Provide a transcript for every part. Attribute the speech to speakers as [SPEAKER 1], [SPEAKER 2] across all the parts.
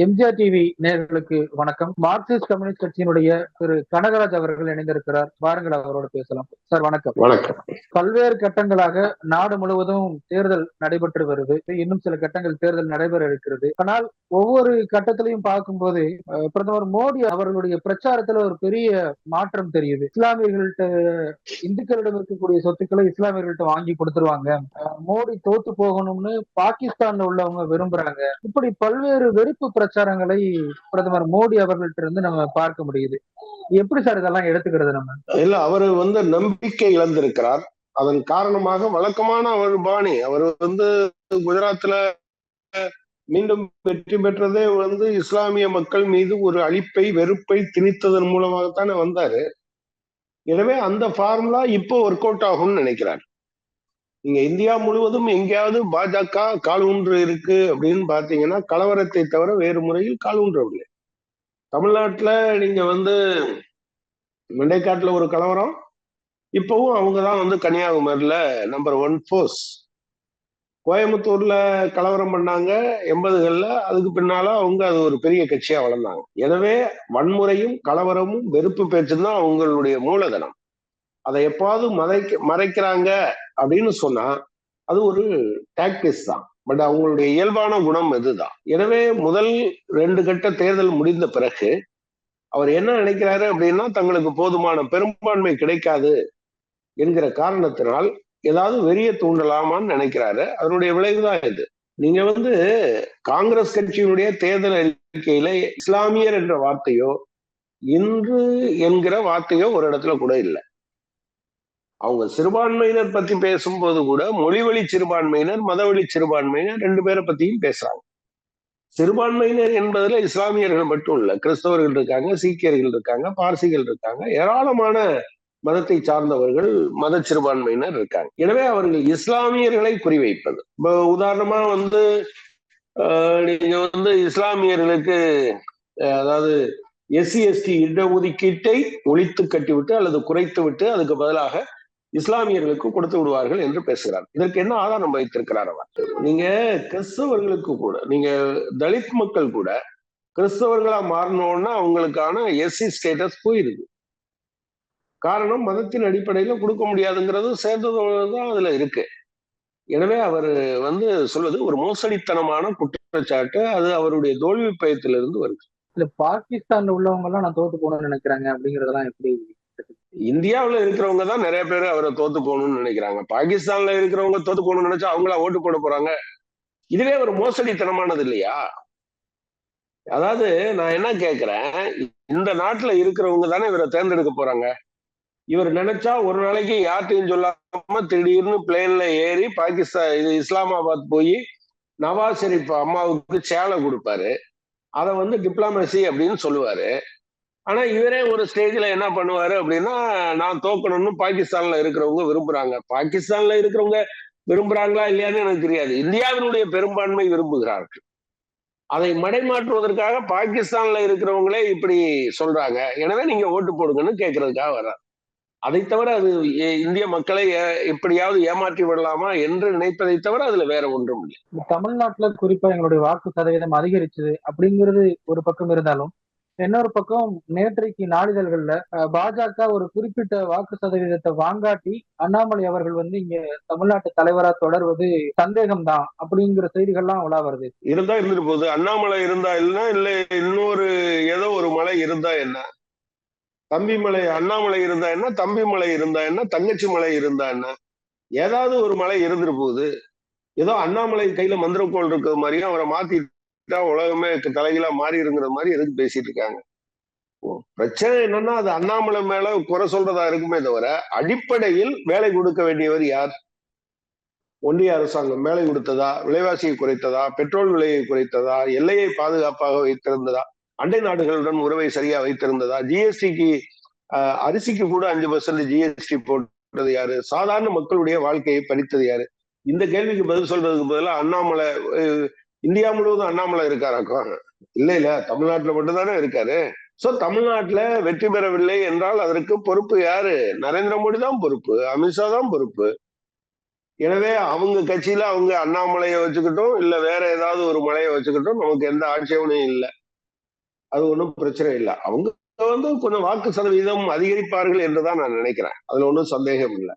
[SPEAKER 1] MGR TV நேயர்களுக்கு வணக்கம். Marxist communist கட்சியினுடைய திரு கனகராஜ் அவர்கள் இணைந்திருக்கிறார். வாருங்கள், அவரோடு பேசலாம். சார் வணக்கம்.
[SPEAKER 2] வணக்கம்.
[SPEAKER 1] பல்வேறு கட்டங்களாக நாடு முழுவதும் தேர்தல் நடைபெற்று வருது. இன்னும் சில கட்டங்கள் தேர்தல் நடைபெற இருக்கிறது. ஆனால் ஒவ்வொரு கட்டத்திலையும் பார்க்கும்போது பிரதமர் மோடி அவர்களுடைய பிரச்சாரத்துல ஒரு பெரிய மாற்றம் தெரியுது. இஸ்லாமியர்கள்ட்ட, இந்துக்களிடம் இருக்கக்கூடிய சொத்துக்களை இஸ்லாமியர்கள்ட்ட வாங்கி கொடுத்துருவாங்க, மோடி தோத்து போகணும்னு பாகிஸ்தான்ல உள்ளவங்க விரும்புறாங்க. இப்படி பல்வேறு வெறுப்பு பிரச்சாரங்களை பிரதமர் மோடி அவர்கள்ட்ட இருந்து நம்ம பார்க்க முடியுது. எப்படி சார் இதெல்லாம் எடுத்துக்கிறது? நம்ம
[SPEAKER 2] இல்ல, அவரு நம்பிக்கை இழந்திருக்கிறார். அதன் காரணமாக வழக்கமான அவர் பாணி, அவர் குஜராத்ல மீண்டும் வெற்றி பெற்றதே இஸ்லாமிய மக்கள் மீது ஒரு அழிப்பை, வெறுப்பை திணித்ததன் மூலமாகத்தானே வந்தாரு. எனவே அந்த ஃபார்முலா இப்போ ஒர்க் அவுட் ஆகும்னு நினைக்கிறார். நீங்க இந்தியா முழுவதும் எங்கேயாவது பாஜக கால் ஊன்று இருக்கு அப்படின்னு பாத்தீங்கன்னா கலவரத்தை தவிர வேறு முறையில் கால் ஊன்றவில்லை. தமிழ்நாட்டுல நீங்க மண்டைக்காட்டுல ஒரு கலவரம், இப்பவும் அவங்கதான் கன்னியாகுமரியில நம்பர் 1 ஃபோர்ஸ். கோயம்புத்தூர்ல கலவரம் பண்ணாங்க 80கள்ல. அதுக்கு பின்னால அவங்க அது ஒரு பெரிய கட்சியா வளர்ந்தாங்க. எனவே வன்முறையும் கலவரமும் வெறுப்பு பேச்சும் தான் அவங்களுடைய மூலதனம். அதை எப்பாவது மறைக்கிறாங்க அப்படின்னு சொன்னா அது ஒரு டாக்டிக்ஸ் தான். பட் அவங்களுடைய இயல்பான குணம் இதுதான். எனவே முதல் 2 கட்ட தேர்தல் முடிந்த பிறகு அவர் என்ன நினைக்கிறாரு அப்படின்னா, தங்களுக்கு போதுமான பெரும்பான்மை கிடைக்காது என்கிற காரணத்தினால் ஏதாவது வெறிய தூண்டலாமான்னு நினைக்கிறாரு. அதனுடைய விளைவுதான் இது. நீங்க காங்கிரஸ் கட்சியினுடைய தேர்தல் அறிக்கையில இஸ்லாமியர் என்ற வார்த்தையோ இன்று என்கிற வார்த்தையோ ஒரு இடத்துல கூட இல்லை. அவங்க சிறுபான்மையினர் பத்தி பேசும்போது கூட மொழிவழி சிறுபான்மையினர், மதவழி சிறுபான்மையினர் 2 பேரை பத்தியும் பேசுறாங்க. சிறுபான்மையினர் என்பதுல இஸ்லாமியர்கள் மட்டும் இல்ல, கிறிஸ்தவர்கள் இருக்காங்க, சீக்கியர்கள் இருக்காங்க, பார்சிகள் இருக்காங்க, ஏராளமான மதத்தை சார்ந்தவர்கள், மத சிறுபான்மையினர் இருக்காங்க. எனவே அவர்கள் இஸ்லாமியர்களை குறிவைப்பது. உதாரணமா நீங்க இஸ்லாமியர்களுக்கு அதாவது SC ST இடஒதுக்கீட்டை ஒழித்து கட்டிவிட்டு அல்லது குறைத்து விட்டு அதுக்கு பதிலாக இஸ்லாமியர்களுக்கு கொடுத்து விடுவார்கள் என்று பேசுகிறார். இதற்கு என்ன ஆதாரம் வைத்திருக்கிறார் அவர்? நீங்க கிறிஸ்தவர்களுக்கு கூட, நீங்க தலித் மக்கள் கூட கிறிஸ்தவர்களா மாறணும்னா அவங்களுக்கான SC ஸ்டேட்டஸ் போயிருக்கு. காரணம், மதத்தின் அடிப்படையில கொடுக்க முடியாதுங்கிறது சேர்ந்ததுதான் அதுல இருக்கு. எனவே அவர் சொல்வது ஒரு மோசடித்தனமான குற்றச்சாட்டு. அது அவருடைய தோல்வி பயத்திலிருந்து வருது.
[SPEAKER 1] இல்ல, பாகிஸ்தான்ல உள்ளவங்க எல்லாம் நான் தோத்து போகணும்னு நினைக்கிறாங்க அப்படிங்கறதெல்லாம் எப்படி?
[SPEAKER 2] இந்தியாவில இருக்கிறவங்க தான் நிறைய பேர் அவரை தோத்து போகணும்னு நினைக்கிறாங்க. பாகிஸ்தான்ல இருக்கிறவங்க தோத்து போகணும்னு நினைச்சா அவங்களா ஓட்டு போட போறாங்க. இதுவே ஒரு மோசடித்தனமானது இல்லையா? அதாவது நான் என்ன கேட்கிறேன், இந்த நாட்டுல இருக்கிறவங்க தானே இவரை தேர்ந்தெடுக்க போறாங்க. இவர் நினைச்சா ஒரு நாளைக்கு யார்ட்டையும் சொல்லாம திடீர்னு பிளேன்ல ஏறி பாகிஸ்தான் இஸ்லாமாபாத் போய் நவாஸ் ஷெரீப் அம்மாவுக்கு சேலை கொடுப்பாரு. அதை டிப்ளமசி அப்படின்னு சொல்லுவாரு. ஆனா இவரே ஒரு ஸ்டேஜ்ல என்ன பண்ணுவாரு அப்படின்னா, நான் தோக்கணும்னு பாகிஸ்தான்ல இருக்கிறவங்க விரும்புறாங்க. பாகிஸ்தான்ல இருக்கிறவங்க விரும்புறாங்களா இல்லையான்னு எனக்கு தெரியாது. இந்தியாவினுடைய பெரும்பான்மை விரும்புகிறார்கள். அதை மடைமாற்றுவதற்காக பாகிஸ்தான்ல இருக்கிறவங்களே இப்படி சொல்றாங்க. எனவே நீங்க ஓட்டு போடுங்கன்னு கேட்கறதுக்காக வர்றார். அதை தவிர அது இந்திய மக்களை எப்படியாவது ஏமாற்றி விடலாமா என்று நினைப்பதை தவிர அதுல வேற ஒன்றும் இல்லை.
[SPEAKER 1] தமிழ்நாட்டுல குறிப்பா எங்களுடைய வாக்கு சதவீதம் அதிகரிச்சது அப்படிங்கிறது ஒரு பக்கம் இருந்தாலும், இன்னொரு பக்கம் நேற்றைக்கு நாளிதழ்கள்ல பாஜக ஒரு குறிப்பிட்ட வாக்கு சதவீதத்தை வாங்காட்டி அண்ணாமலை அவர்கள் இங்க தமிழ்நாட்டு தலைவரா தொடர்வது சந்தேகம் தான் அப்படிங்கிற செய்திகள்லாம் உலா வருது.
[SPEAKER 2] இருந்தா இருந்துட்டு போகுது. அண்ணாமலை இருந்தா இல்ல இன்னொரு ஏதோ ஒரு மலை இருந்தா என்ன, தம்பி மலை அண்ணாமலை இருந்தா என்ன, தம்பி மலை இருந்தா என்ன, தங்கச்சி மலை இருந்தா என்ன, ஏதாவது ஒரு மலை இருந்துட்டு போகுது. ஏதோ அண்ணாமலை கையில மந்திரக்கோள் இருக்கிற மாதிரியும் அவரை மாத்திட்டா உலகமே தலைகீழா மாறி இருக்கிற மாதிரி எதுக்கு பேசிட்டு இருக்காங்க? பிரச்சனை என்னன்னா, அது அண்ணாமலை மேல குறை சொல்றதா இருக்குமே தவிர அடிப்படையில் வேலை கொடுக்க வேண்டியவர் யார்? ஒன்றிய அரசாங்கம் வேலை கொடுத்ததா, விலைவாசியை குறைத்ததா, பெட்ரோல் விலையை குறைத்ததா, எல்லையை பாதுகாப்பாக வைத்திருந்ததா, அண்டை நாடுகளுடன் உறவை சரியா வைத்திருந்ததா, ஜிஎஸ்டிக்கு அரிசிக்கு கூட 5% ஜிஎஸ்டி போட்டது யாரு? சாதாரண மக்களுடைய வாழ்க்கையை பறித்தது யாரு? இந்த கேள்விக்கு பதில் சொல்றதுக்கு பதிலாக அண்ணாமலை இந்தியா முழுவதும் அண்ணாமலை இருக்காராக்கும்? இல்ல, தமிழ்நாட்டுல மட்டும்தானே இருக்காரு. சோ தமிழ்நாட்டுல வெற்றி பெறவில்லை என்றால் அதற்கு பொறுப்பு யாரு? நரேந்திர மோடி தான் பொறுப்பு, அமித்ஷா தான் பொறுப்பு. எனவே அவங்க கட்சியில அவங்க அண்ணாமலையை வச்சுக்கிட்டும் இல்ல வேற ஏதாவது ஒரு மலையை வச்சுக்கிட்டும் நமக்கு எந்த ஆட்சேபனையும் இல்லை. அது ஒன்றும் பிரச்சனை இல்லை. அவங்க கொஞ்சம் வாக்கு சதவீதம் அதிகரிப்பார்கள் என்றுதான் நான் நினைக்கிறேன். அதுல ஒன்றும் சந்தேகம் இல்லை.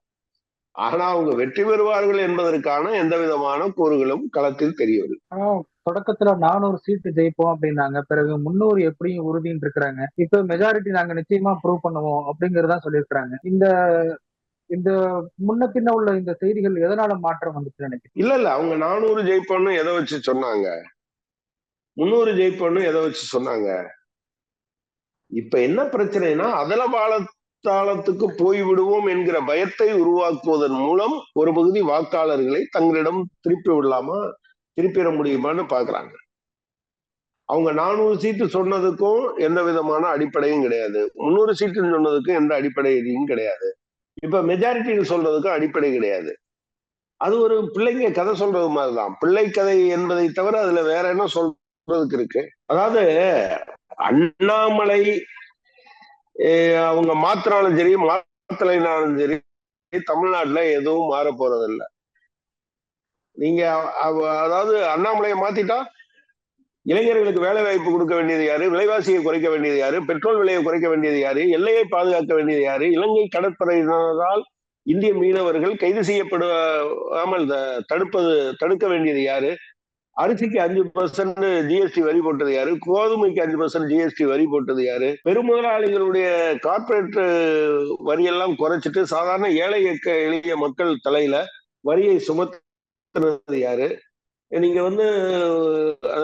[SPEAKER 2] ஆனா அவங்க வெற்றி பெறுவார்கள் என்பதற்கான எந்த விதமான கூறுகளும் களத்தில் தெரியவில்லை.
[SPEAKER 1] தொடக்கத்துல 400 சீட்டு ஜெயிப்போம் அப்படின்னாங்க. பிறகு 300 எப்படியும் உறுதின்னு இருக்கிறாங்க. இப்ப மெஜாரிட்டி நாங்க நிச்சயமா ப்ரூவ் பண்ணுவோம் அப்படிங்கறதா சொல்லியிருக்கிறாங்க. இந்த இந்த முன்ன பின்ன உள்ள இந்த செய்திகள் எதனால மாற்றம் வந்துச்சு நினைக்கிறேன்?
[SPEAKER 2] இல்ல அவங்க 400 ஜெயிப்போம்னு எதை வச்சு சொன்னாங்க? 300 ஜெயிப்போம்னு எதை வச்சு சொன்னாங்க? இப்ப என்ன பிரச்சனைனா அதல பாலத்தாளத்துக்கு போய் விடுவோம் என்கிற பயத்தை உருவாக்குவதன் மூலம் ஒரு பகுதி வாக்காளர்களை தங்களிடம் திருப்பிட முடியுமான்னு பாக்குறாங்க. அவங்க 400 சீட்டு சொன்னதுக்கும் எந்த விதமான அடிப்படையும் கிடையாது. 300 சீட்டு சொன்னதுக்கும் எந்த அடிப்படையும் கிடையாது. இப்ப மெஜாரிட்டின்னு சொல்றதுக்கும் அடிப்படை கிடையாது. அது ஒரு பிள்ளைங்க கதை சொல்றது மாதிரிதான். பிள்ளை கதை என்பதை தவிர அதுல வேற என்ன சொல்றதுக்கு இருக்கு? அதாவது அண்ணாமலை அவங்க மாத்தினாலும் சரி மாத்தலைனாலும் சரி தமிழ்நாட்டுல எதுவும் மாற போறதில்லை. நீங்க அதாவது அண்ணாமலையை மாத்திட்டா இளைஞர்களுக்கு வேலை வாய்ப்பு கொடுக்க வேண்டியது யாரு? விலைவாசியை குறைக்க வேண்டியது யாரு? பெட்ரோல் விலையை குறைக்க வேண்டியது யாரு? எல்லையை பாதுகாக்க வேண்டியது யாரு? இலங்கை கடற்படையினரால் இந்திய மீனவர்கள் கைது செய்யப்படாமல் தடுக்க வேண்டியது யாரு? அரிசிக்கு 5% ஜிஎஸ்டி வரி போட்டது யாரு? கோதுமைக்கு 5% ஜிஎஸ்டி வரி போட்டது யாரு? பெருமுதலாளிகளுடைய கார்பரேட் வரியெல்லாம் குறைச்சிட்டு சாதாரண ஏழை எளிய மக்கள் தலையில வரியை சுமத்துறது யாரு? நீங்க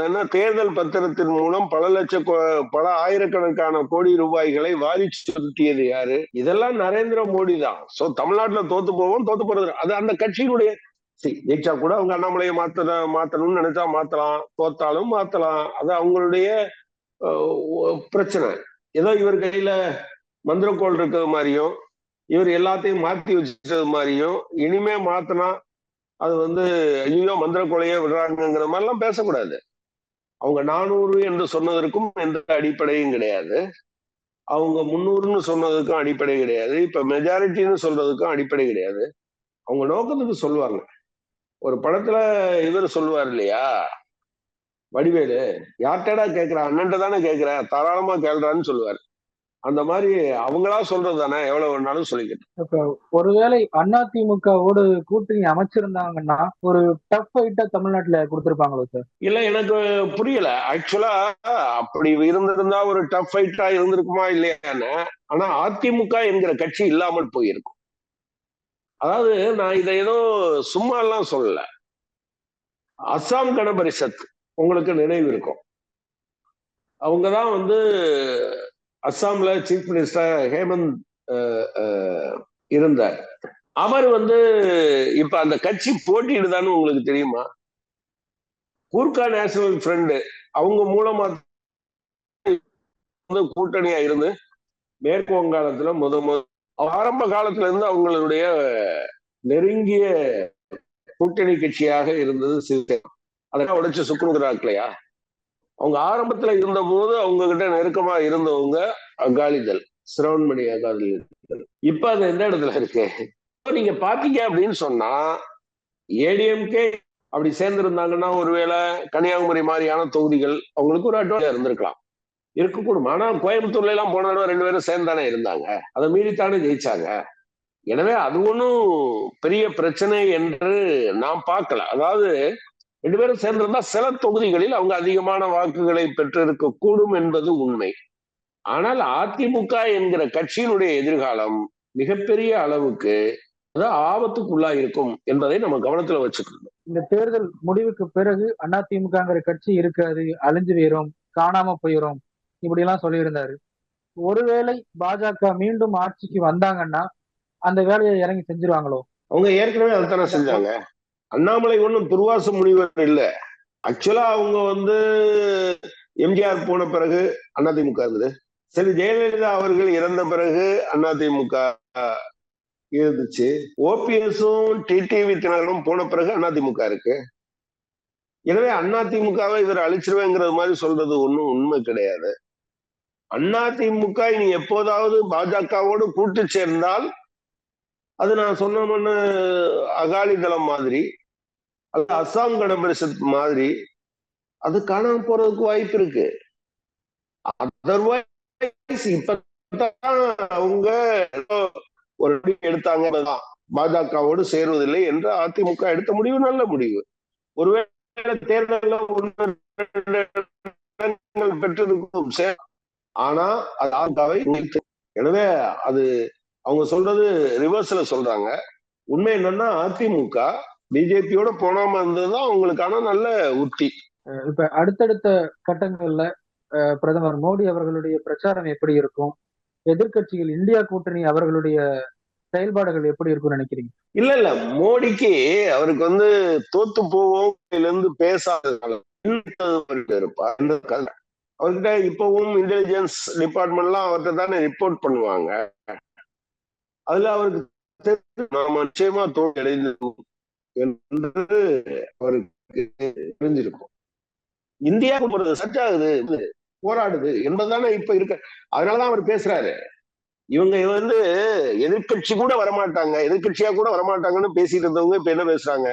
[SPEAKER 2] என்ன தேர்தல் பத்திரத்தின் மூலம் பல ஆயிரக்கணக்கான கோடி ரூபாய்களை வாரி சுருட்டியது யாரு? இதெல்லாம் நரேந்திர மோடி தான். சோ தமிழ்நாட்டுல தோத்து போறது அது அந்த கட்சியினுடைய ஜெயிச்சா கூட அவங்க அண்ணாமலையை மாத்தணும்னு நினைச்சா மாத்தலாம், தோத்தாலும் மாத்தலாம். அது அவங்களுடைய பிரச்சனை. ஏதோ இவர் கையில மந்திரக்கோள் இருக்கிறது மாதிரியும் இவர் எல்லாத்தையும் மாத்தி வச்சது மாதிரியும் இனிமே மாத்தினா அது ஐயோ மந்திர கொலையே விடுறாங்கிற மாதிரிலாம் பேசக்கூடாது. அவங்க 400 என்று சொன்னதற்கும் எந்த அடிப்படையும் கிடையாது. அவங்க 300ன்னு சொன்னதுக்கும் அடிப்படை கிடையாது. இப்ப மெஜாரிட்டின்னு சொல்றதுக்கும் அடிப்படை கிடையாது. அவங்க நோக்கத்துக்கு சொல்லுவாங்க. ஒரு படத்துல இவர் சொல்லுவார் இல்லையா, வடிவேலு, யார்கிட்டடா கேட்கிறான், அண்ணன்ட்ட தானே கேட்கிறேன், தாராளமா கேள்றான்னு சொல்லுவார். அந்த மாதிரி அவங்களா சொல்றது தானே, எவ்வளவு வேணாலும் சொல்லிக்கிட்டு.
[SPEAKER 1] இப்ப ஒருவேளை அதிமுகவோடு கூட்டணி அமைச்சிருந்தாங்கன்னா ஒரு டஃப் ஃபைட்டா தமிழ்நாட்டுல கொடுத்திருப்பாங்களோ சார்?
[SPEAKER 2] இல்ல எனக்கு புரியல. ஆக்சுவலா அப்படி இருந்திருந்தா ஒரு டஃப் ஃபைட்டா இருந்திருக்குமா இல்லையான்னு. ஆனா அதிமுக என்கிற கட்சி இல்லாமல் போயிருக்கும். அதாவது நான் இதை ஏதோ சும்மா எல்லாம் சொல்லல. அஸ்ஸாம் கணபரிஷத் உங்களுக்கு நினைவு இருக்கும். அவங்கதான் அஸ்ஸாம்ல சீஃப் மினிஸ்டர் ஹேமந்த் இருந்தார். அவர் இப்ப அந்த கட்சி போட்டியிடுதான்னு உங்களுக்கு தெரியுமா? கூர்கா நேஷனல் ஃப்ரண்ட் அவங்க மூலமா கூட்டணியா இருந்து மேற்கு வங்காளத்துல ஆரம்ப காலத்துல இருந்து அவங்களுடைய நெருங்கிய கூட்டணி கட்சியாக இருந்தது சிவசேனா. அதெல்லாம் உடைச்சு சுக்குனுக்குறாக்கலையா? அவங்க ஆரம்பத்துல இருந்த போது அவங்க கிட்ட நெருக்கமா இருந்தவங்க அகாலிதள், சிரோன்மணி அகாலிதள். இப்ப அது எந்த இடத்துல இருக்கு? நீங்க பாத்தீங்க அப்படின்னு சொன்னா ஏடிஎம்கே அப்படி சேர்ந்திருந்தாங்கன்னா ஒருவேளை கன்னியாகுமரி மாதிரியான தொகுதிகள் அவங்களுக்கு ஒரு அட்வான்டேஜ் இருந்திருக்கலாம், இருக்கக்கூடும். ஆனா கோயம்புத்தூர்ல எல்லாம் போன தடவை 2 பேரும் சேர்ந்தானே இருந்தாங்க, அதை மீறித்தானே ஜெயிச்சாங்க. எனவே அது ஒன்றும் பெரிய பிரச்சனை என்று நாம் பார்க்கல. அதாவது 2 பேரும் சேர்ந்திருந்தா சில தொகுதிகளில் அவங்க அதிகமான வாக்குகளை பெற்றிருக்க கூடும் என்பது உண்மை. ஆனால் அதிமுக என்கிற கட்சியினுடைய எதிர்காலம் மிகப்பெரிய அளவுக்கு ஆபத்துக்குள்ளா இருக்கும் என்பதை நம்ம கவனத்துல வச்சுக்கணும்.
[SPEAKER 1] இந்த தேர்தல் முடிவுக்கு பிறகு அதிமுகங்கிற கட்சி இருக்காது, அழிஞ்சு போயிரும், காணாம போயிரும், இப்படி எல்லாம் சொல்லியிருந்தாரு. ஒருவேளை பாஜக மீண்டும் ஆட்சிக்கு வந்தாங்கன்னா அந்த வேலையை இறங்கி செஞ்சிருவாங்களோ?
[SPEAKER 2] அவங்க ஏற்கனவே அதுதானே செஞ்சாங்க. அண்ணாமலை ஒன்றும் துர்வாச முனிவர் இல்லை. ஆக்சுவலா அவங்க எம்ஜிஆர் போன பிறகு அதிமுக இருந்தது. சரி, ஜெயலலிதா அவர்கள் இறந்த பிறகு அதிமுக இருந்துச்சு. ஓபிஎஸும் டிடிவி தினகரனும் போன பிறகு அதிமுக இருக்கு. எனவே அதிமுகவை இவர் அழிச்சிருவேங்கிறது மாதிரி சொல்றது ஒன்றும் உண்மை கிடையாது. அதிமுக இனி எப்போதாவது பாஜகவோடு கூட்டு சேர்ந்தால் அது நான் சொன்னோம்னு அகாலிதளம் மாதிரி அல்ல அஸ்ஸாம் கண பரிஷத் மாதிரி அது காணாம போறதுக்கு வாய்ப்பு இருக்கு. அதர்வைஸ் இப்பதான் அவங்க ஒரு முடிவு எடுத்தாங்க, பாஜகவோடு சேருவதில்லை என்று அதிமுக எடுத்த முடிவு நல்ல முடிவு. ஒருவேளை தேர்தலில் பெற்றிருக்கும், ஆனா அது எனவே அது அவங்க சொல்றது ரிவர்ஸ்ல சொல்றாங்க. உண்மை என்னன்னா அதிமுக பிஜேபியோட போனாம இருந்ததுதான் அவங்களுக்கான நல்ல உத்தி.
[SPEAKER 1] இப்ப அடுத்தடுத்த கட்டங்கள்ல பிரதமர் மோடி அவர்களுடைய பிரச்சாரம் எப்படி இருக்கும்? எதிர்கட்சிகள் இந்தியா கூட்டணி அவர்களுடைய செயல்பாடுகள் எப்படி இருக்கும்னு நினைக்கிறீங்க?
[SPEAKER 2] இல்ல மோடிக்கு அவருக்கு தோத்து போவோம் இருந்து பேசாதனால இருப்பார். அவர்கிட்ட இப்பவும் இன்டெலிஜென்ஸ் டிபார்ட்மெண்ட்லாம் அவர்கிட்ட தானே ரிப்போர்ட் பண்ணுவாங்க. அதுல அவருக்கு நிச்சயமா தோல்வி அடைந்திருக்கும் என்று அவருக்கு தெரிஞ்சிருக்கும். இந்தியா சர்ச் ஆகுது, போராடுது என்பதுதானே இப்ப இருக்க. அதனாலதான் அவர் பேசுறாரு. இவங்க எதிர்கட்சி கூட வரமாட்டாங்க, எதிர்கட்சியா கூட வரமாட்டாங்கன்னு பேசிட்டு இருந்தவங்க இப்ப என்ன பேசுறாங்க?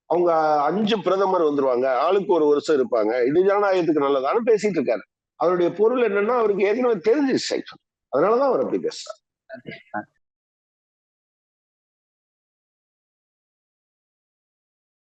[SPEAKER 2] அவங்க 5 பிரதமர் வந்துருவாங்க, ஆளுக்கு ஒரு வருஷம் இருப்பாங்க, இது ஜனநாயகத்துக்கு நல்லதான்னு பேசிட்டு இருக்காரு. அவருடைய பொருள் என்னன்னா அவருக்கு ஏற்கனவே தெரிஞ்சிருச்சு. அதனாலதான் அவர் அப்படி பேசுறாரு.